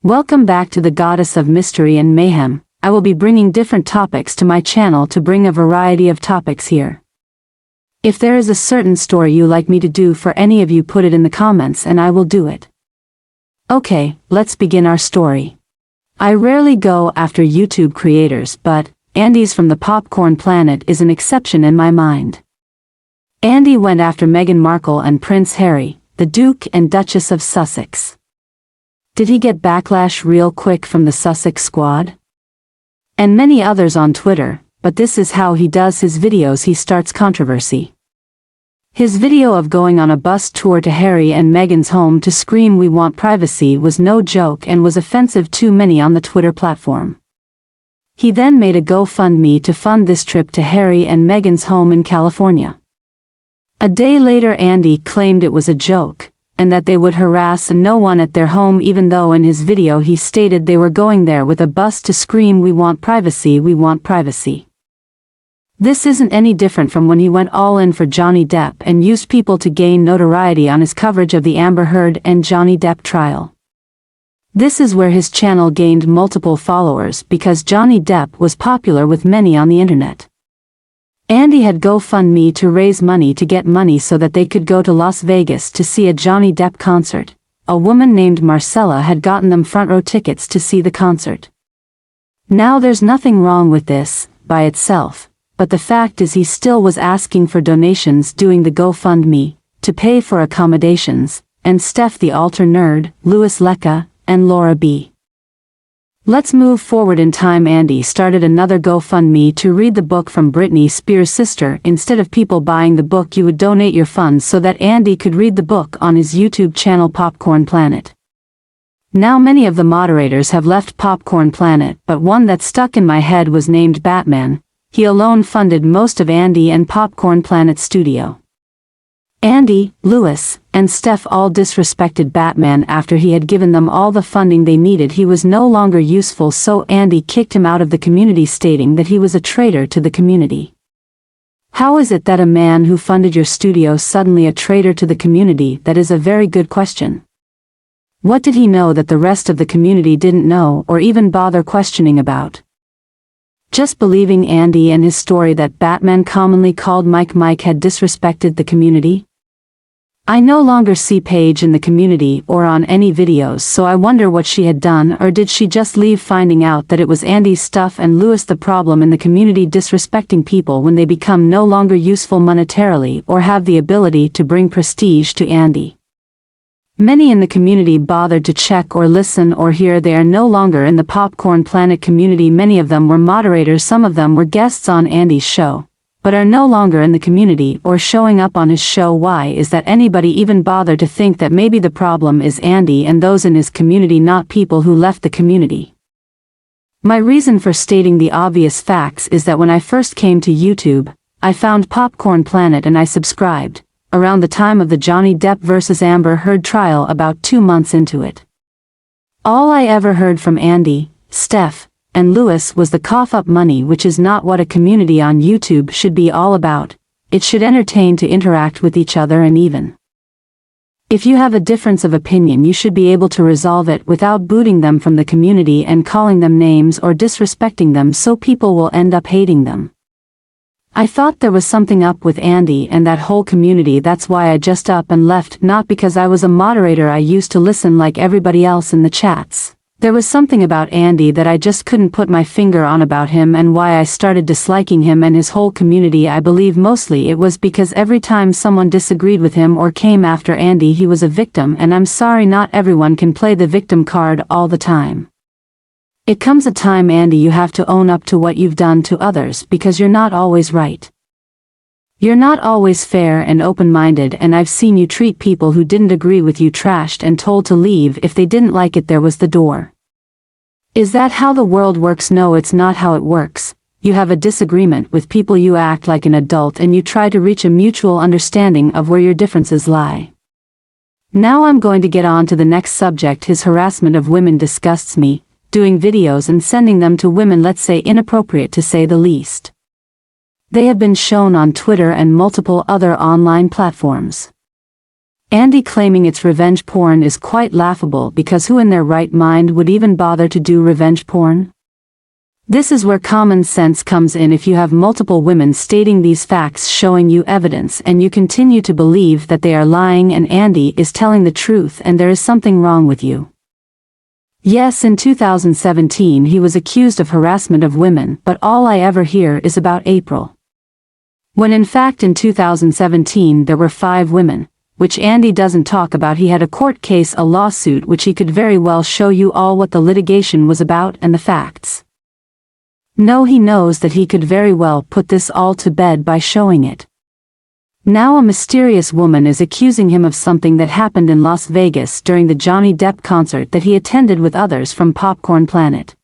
Welcome back to the Goddess of Mystery and Mayhem. I will be bringing different topics to my channel to bring a variety of topics here. If there is a certain story you like me to do for any of you, put it in the comments and I will do it. Okay, let's begin our story. I rarely go after YouTube creators, but Andy's from the Popcorn Planet is an exception in my mind. Andy went after Meghan Markle and Prince Harry, the Duke and Duchess of Sussex. Did he get backlash real quick from the Sussex squad? And many others on Twitter, but this is how he does his videos. He starts controversy. His video of going on a bus tour to Harry and Meghan's home to scream "We want privacy" was no joke and was offensive to many on the Twitter platform. He then made a GoFundMe to fund this trip to Harry and Meghan's home in California. A day later, Andy claimed it was a joke, and that they would harass no one at their home, even though in his video he stated they were going there with a bus to scream "We want privacy, we want privacy." This isn't any different from when he went all in for Johnny Depp and used people to gain notoriety on his coverage of the Amber Heard and Johnny Depp trial. This is where his channel gained multiple followers because Johnny Depp was popular with many on the internet. Andy had GoFundMe to raise money to get money so that they could go to Las Vegas to see a Johnny Depp concert. A woman named Marcella had gotten them front row tickets to see the concert. Now there's nothing wrong with this, by itself, but the fact is he still was asking for donations doing the GoFundMe, to pay for accommodations, and Steph the altar nerd, Louis Lecca, and Laura B. Let's move forward in time. Andy started another GoFundMe to read the book from Britney Spears' sister. Instead of people buying the book, you would donate your funds so that Andy could read the book on his YouTube channel Popcorn Planet. Now many of the moderators have left Popcorn Planet, but one that stuck in my head was named Batman. He alone funded most of Andy and Popcorn Planet's studio. Andy, Louis, and Steph all disrespected Batman after he had given them all the funding they needed. He was no longer useful, so Andy kicked him out of the community, stating that he was a traitor to the community. How is it that a man who funded your studio is suddenly a traitor to the community? That is a very good question. What did he know that the rest of the community didn't know or even bother questioning about? Just believing Andy and his story that Batman, commonly called Mike, had disrespected the community? I no longer see Paige in the community or on any videos, so I wonder what she had done, or did she just leave finding out that it was Andy's stuff and Louis the problem in the community, disrespecting people when they become no longer useful monetarily or have the ability to bring prestige to Andy? Many in the community bothered to check or listen or hear. They are no longer in the Popcorn Planet community. Many of them were moderators, some of them were guests on Andy's show, but are no longer in the community or showing up on his show. Why is that? Anybody even bother to think that maybe the problem is Andy and those in his community, not people who left the community? My reason for stating the obvious facts is that when I first came to YouTube, I found Popcorn Planet and I subscribed, around the time of the Johnny Depp vs. Amber Heard trial, about 2 months into it. All I ever heard from Andy, Steph, and Louis was the cough up money, which is not what a community on YouTube should be all about. It should entertain, to interact with each other, and even if you have a difference of opinion, you should be able to resolve it without booting them from the community and calling them names or disrespecting them so people will end up hating them. I thought there was something up with Andy and that whole community. That's why I just up and left, not because I was a moderator. I used to listen like everybody else in the chats. There was something about Andy that I just couldn't put my finger on about him and why I started disliking him and his whole community. I believe mostly it was because every time someone disagreed with him or came after Andy, he was a victim, and I'm sorry, not everyone can play the victim card all the time. It comes a time, Andy, you have to own up to what you've done to others, because you're not always right. You're not always fair and open-minded, and I've seen you treat people who didn't agree with you trashed and told to leave if they didn't like it. There was the door. Is that how the world works? No, it's not how it works. You have a disagreement with people, you act like an adult and you try to reach a mutual understanding of where your differences lie. Now I'm going to get on to the next subject. His harassment of women disgusts me. Doing videos and sending them to women, let's say inappropriate to say the least. They have been shown on Twitter and multiple other online platforms. Andy claiming it's revenge porn is quite laughable because who in their right mind would even bother to do revenge porn? This is where common sense comes in. If you have multiple women stating these facts, showing you evidence, and you continue to believe that they are lying and Andy is telling the truth, and there is something wrong with you. Yes, in 2017 he was accused of harassment of women, but all I ever hear is about April. When in fact in 2017 there were 5 women, which Andy doesn't talk about. He had a court case, a lawsuit, which he could very well show you all what the litigation was about and the facts. No, he knows that he could very well put this all to bed by showing it. Now a mysterious woman is accusing him of something that happened in Las Vegas during the Johnny Depp concert that he attended with others from Popcorn Planet.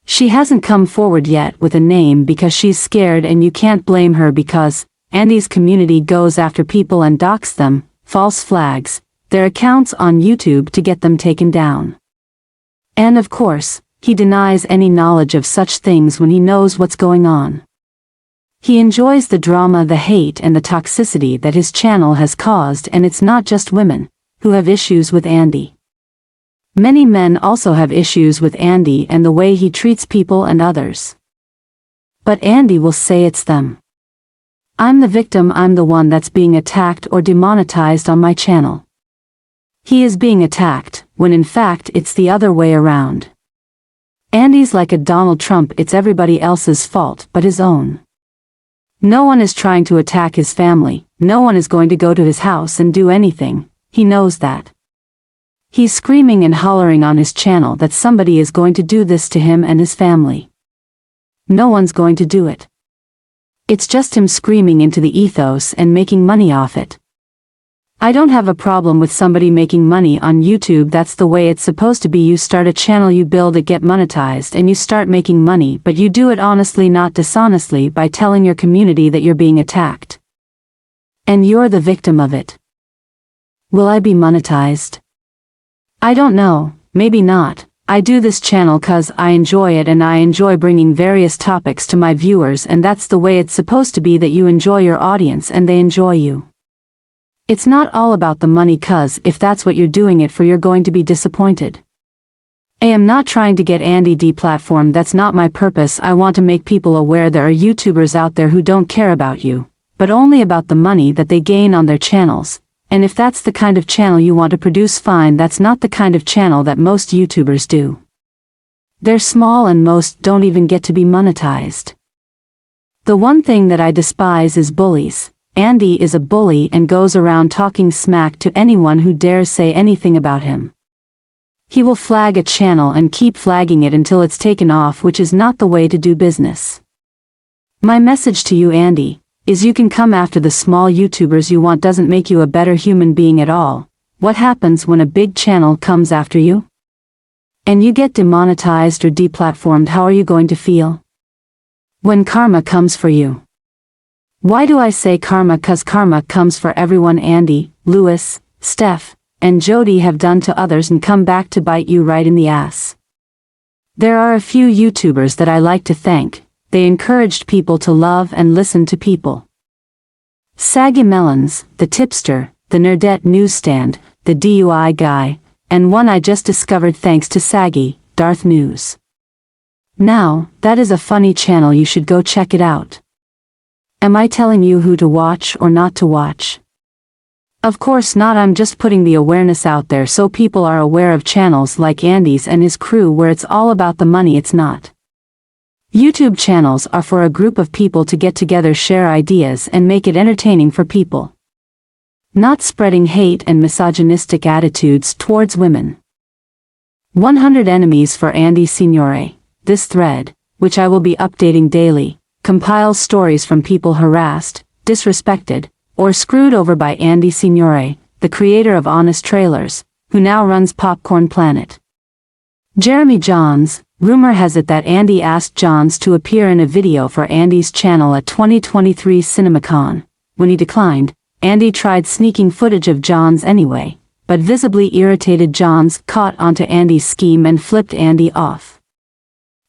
She hasn't come forward yet with a name because she's scared, and you can't blame her because Andy's community goes after people and docks them, false flags, their accounts on YouTube to get them taken down. And of course, he denies any knowledge of such things when he knows what's going on. He enjoys the drama, the hate and the toxicity that his channel has caused, and it's not just women who have issues with Andy. Many men also have issues with Andy and the way he treats people and others. But Andy will say it's them. I'm the victim, I'm the one that's being attacked or demonetized on my channel. He is being attacked, when in fact it's the other way around. Andy's like a Donald Trump, it's everybody else's fault but his own. No one is trying to attack his family, no one is going to go to his house and do anything, he knows that. He's screaming and hollering on his channel that somebody is going to do this to him and his family. No one's going to do it. It's just him screaming into the ethos and making money off it. I don't have a problem with somebody making money on YouTube. That's the way it's supposed to be. You start a channel, you build it, get monetized, and you start making money, but you do it honestly, not dishonestly, by telling your community that you're being attacked. And you're the victim of it. Will I be monetized? I don't know, maybe not. I do this channel cause I enjoy it, and I enjoy bringing various topics to my viewers, and that's the way it's supposed to be, that you enjoy your audience and they enjoy you. It's not all about the money, cause if that's what you're doing it for, you're going to be disappointed. I am not trying to get Andy deplatformed, that's not my purpose. I want to make people aware there are YouTubers out there who don't care about you, but only about the money that they gain on their channels. And if that's the kind of channel you want to produce, fine, that's not the kind of channel that most YouTubers do. They're small and most don't even get to be monetized. The one thing that I despise is bullies. Andy is a bully and goes around talking smack to anyone who dares say anything about him. He will flag a channel and keep flagging it until it's taken off, which is not the way to do business. My message to you, Andy, is you can come after the small YouTubers you want, doesn't make you a better human being at all. What happens when a big channel comes after you? And you get demonetized or deplatformed, how are you going to feel? When karma comes for you. Why do I say karma? Cause karma comes for everyone. Andy, Lewis, Steph, and Jody have done to others and come back to bite you right in the ass. There are a few YouTubers that I like to thank. They encouraged people to love and listen to people. Saggy Melons, the tipster, the Nerdette newsstand, the DUI guy, and one I just discovered thanks to Saggy, Darth News. Now, that is a funny channel, you should go check it out. Am I telling you who to watch or not to watch? Of course not, I'm just putting the awareness out there so people are aware of channels like Andy's and his crew where it's all about the money. It's not. YouTube channels are for a group of people to get together, share ideas, and make it entertaining for people. Not spreading hate and misogynistic attitudes towards women. 100 enemies for Andy Signore. This thread, which I will be updating daily, compiles stories from people harassed, disrespected, or screwed over by Andy Signore, the creator of Honest Trailers, who now runs Popcorn Planet. Jeremy Johns. Rumor has it that Andy asked Johns to appear in a video for Andy's channel at 2023 CinemaCon. When he declined, Andy tried sneaking footage of Johns anyway, but visibly irritated Johns caught onto Andy's scheme and flipped Andy off.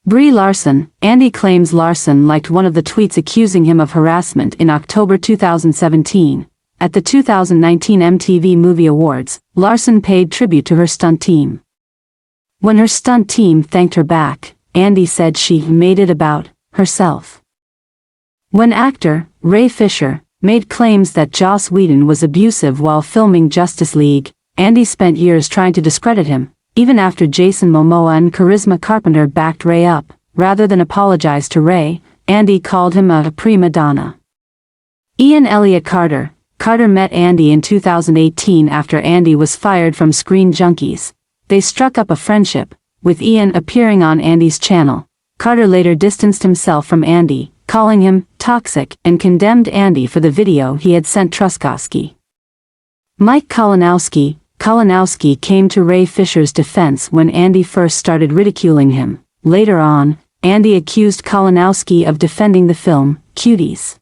Brie Larson. Andy claims Larson liked one of the tweets accusing him of harassment in October 2017, at the 2019 MTV Movie Awards, Larson paid tribute to her stunt team. When her stunt team thanked her back, Andy said she made it about herself. When actor Ray Fisher made claims that Joss Whedon was abusive while filming Justice League, Andy spent years trying to discredit him, even after Jason Momoa and Charisma Carpenter backed Ray up. Rather than apologize to Ray, Andy called him a prima donna. Ian Elliott Carter met Andy in 2018 after Andy was fired from Screen Junkies. They struck up a friendship, with Ian appearing on Andy's channel. Carter later distanced himself from Andy, calling him toxic, and condemned Andy for the video he had sent Truskowski. Mike Kalinowski came to Ray Fisher's defense when Andy first started ridiculing him. Later on, Andy accused Kalinowski of defending the film, Cuties.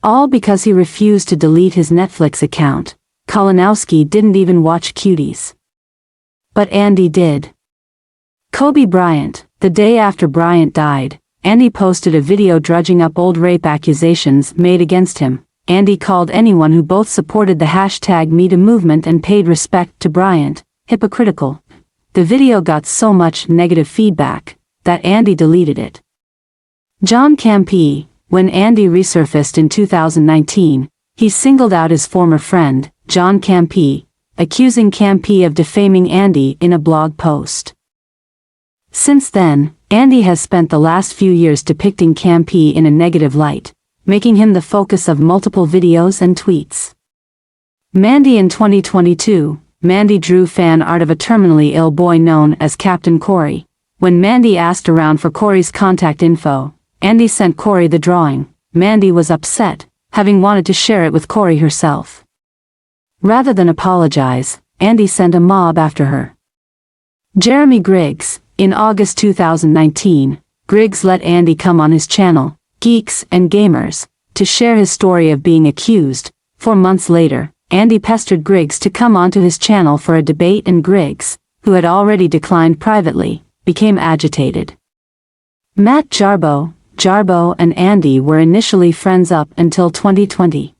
All because he refused to delete his Netflix account. Kalinowski didn't even watch Cuties. But Andy did. Kobe Bryant. The day after Bryant died, Andy posted a video drudging up old rape accusations made against him. Andy called anyone who both supported the #MeToo movement and paid respect to Bryant hypocritical. The video got so much negative feedback that Andy deleted it. John Campea. When Andy resurfaced in 2019, he singled out his former friend, John Campea, accusing Campea of defaming Andy in a blog post. Since then, Andy has spent the last few years depicting Campea in a negative light, making him the focus of multiple videos and tweets. Mandy. In 2022, Mandy drew fan art of a terminally ill boy known as Captain Corey. When Mandy asked around for Corey's contact info, Andy sent Corey the drawing. Mandy was upset, having wanted to share it with Corey herself. Rather than apologize, Andy sent a mob after her. Jeremy Griggs. In August 2019, Griggs let Andy come on his channel, Geeks and Gamers, to share his story of being accused. 4 months later, Andy pestered Griggs to come onto his channel for a debate, and Griggs, who had already declined privately, became agitated. Matt Jarbo and Andy were initially friends up until 2020.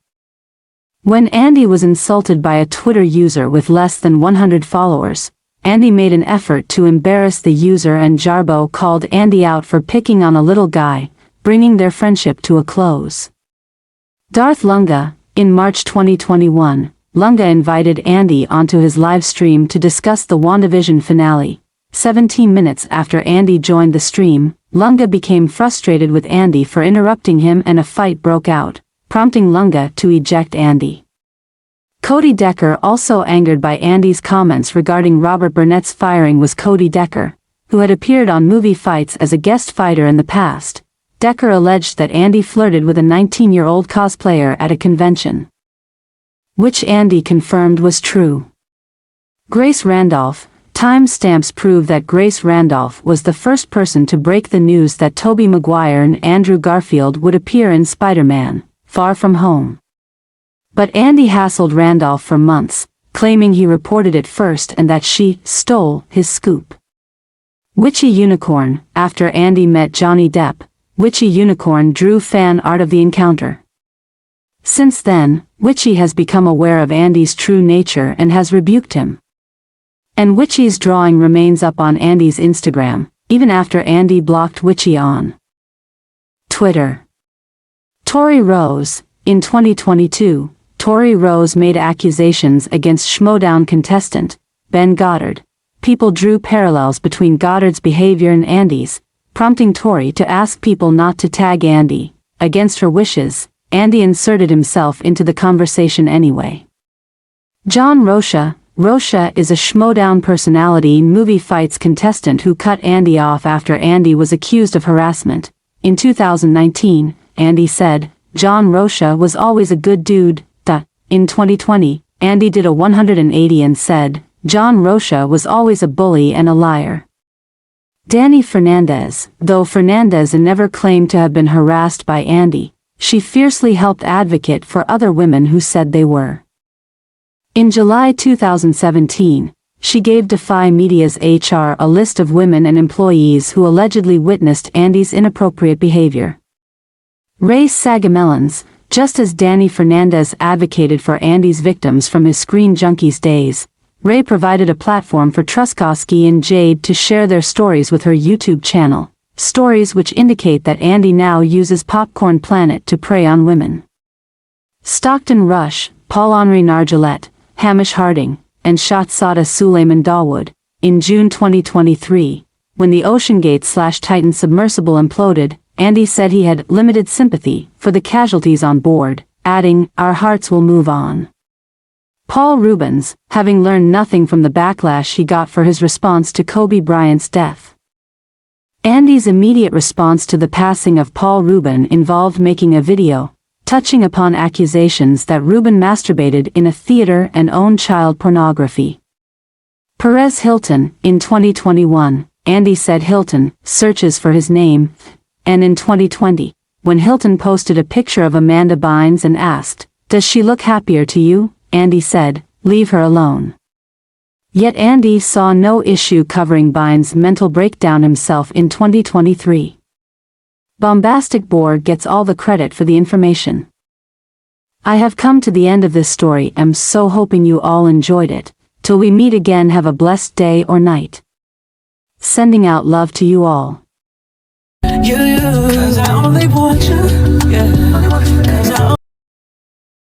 When Andy was insulted by a Twitter user with less than 100 followers, Andy made an effort to embarrass the user, and Jarbo called Andy out for picking on a little guy, bringing their friendship to a close. Darth Lunga. In March 2021, Lunga invited Andy onto his live stream to discuss the WandaVision finale. 17 minutes after Andy joined the stream, Lunga became frustrated with Andy for interrupting him, and a fight broke out, prompting Lunga to eject Andy. Cody Decker. Also angered by Andy's comments regarding Robert Burnett's firing was Cody Decker, who had appeared on Movie Fights as a guest fighter in the past. Decker alleged that Andy flirted with a 19-year-old cosplayer at a convention, which Andy confirmed was true. Grace Randolph. Timestamps prove that Grace Randolph was the first person to break the news that Tobey Maguire and Andrew Garfield would appear in Spider-Man: Far From Home. But Andy hassled Randolph for months, claiming he reported it first and that she stole his scoop. Witchy Unicorn. After Andy met Johnny Depp, Witchy Unicorn drew fan art of the encounter. Since then, Witchy has become aware of Andy's true nature and has rebuked him. And Witchy's drawing remains up on Andy's Instagram, even after Andy blocked Witchy on Twitter. Tori Rose. In 2022, Tori Rose made accusations against Schmoedown contestant Ben Goddard. People drew parallels between Goddard's behavior and Andy's, prompting Tori to ask people not to tag Andy. Against her wishes, Andy inserted himself into the conversation anyway. John Rocha. Rocha is a Schmoedown personality Movie Fights contestant who cut Andy off after Andy was accused of harassment. In 2019, Andy said, "John Rocha was always a good dude." In 2020, Andy did a 180 and said, "John Rocha was always a bully and a liar." Danny Fernandez. Though Fernandez never claimed to have been harassed by Andy, she fiercely helped advocate for other women who said they were. In July 2017, she gave Defy Media's HR a list of women and employees who allegedly witnessed Andy's inappropriate behavior. Ray Sagamelons. Just as Danny Fernandez advocated for Andy's victims from his Screen Junkies days, Ray provided a platform for Truskowski and Jade to share their stories with her YouTube channel, stories which indicate that Andy now uses Popcorn Planet to prey on women. Stockton Rush, Paul-Henri Nargeolet, Hamish Harding, and Shahzada Suleiman Dawood, in June 2023, when the OceanGate/Titan submersible imploded, Andy said he had limited sympathy for the casualties on board, adding, "Our hearts will move on." Paul Rubens, having learned nothing from the backlash he got for his response to Kobe Bryant's death. Andy's immediate response to the passing of Paul Rubin involved making a video, touching upon accusations that Rubin masturbated in a theater and owned child pornography. Perez Hilton, in 2021, Andy said Hilton searches for his name, and in 2020, when Hilton posted a picture of Amanda Bynes and asked, "Does she look happier to you?" Andy said, "Leave her alone." Yet Andy saw no issue covering Bynes' mental breakdown himself in 2023. Bombastic Borg gets all the credit for the information. I have come to the end of this story. I'm so hoping you all enjoyed it. Till we meet again, have a blessed day or night. Sending out love to you all. 'Cause I only want you.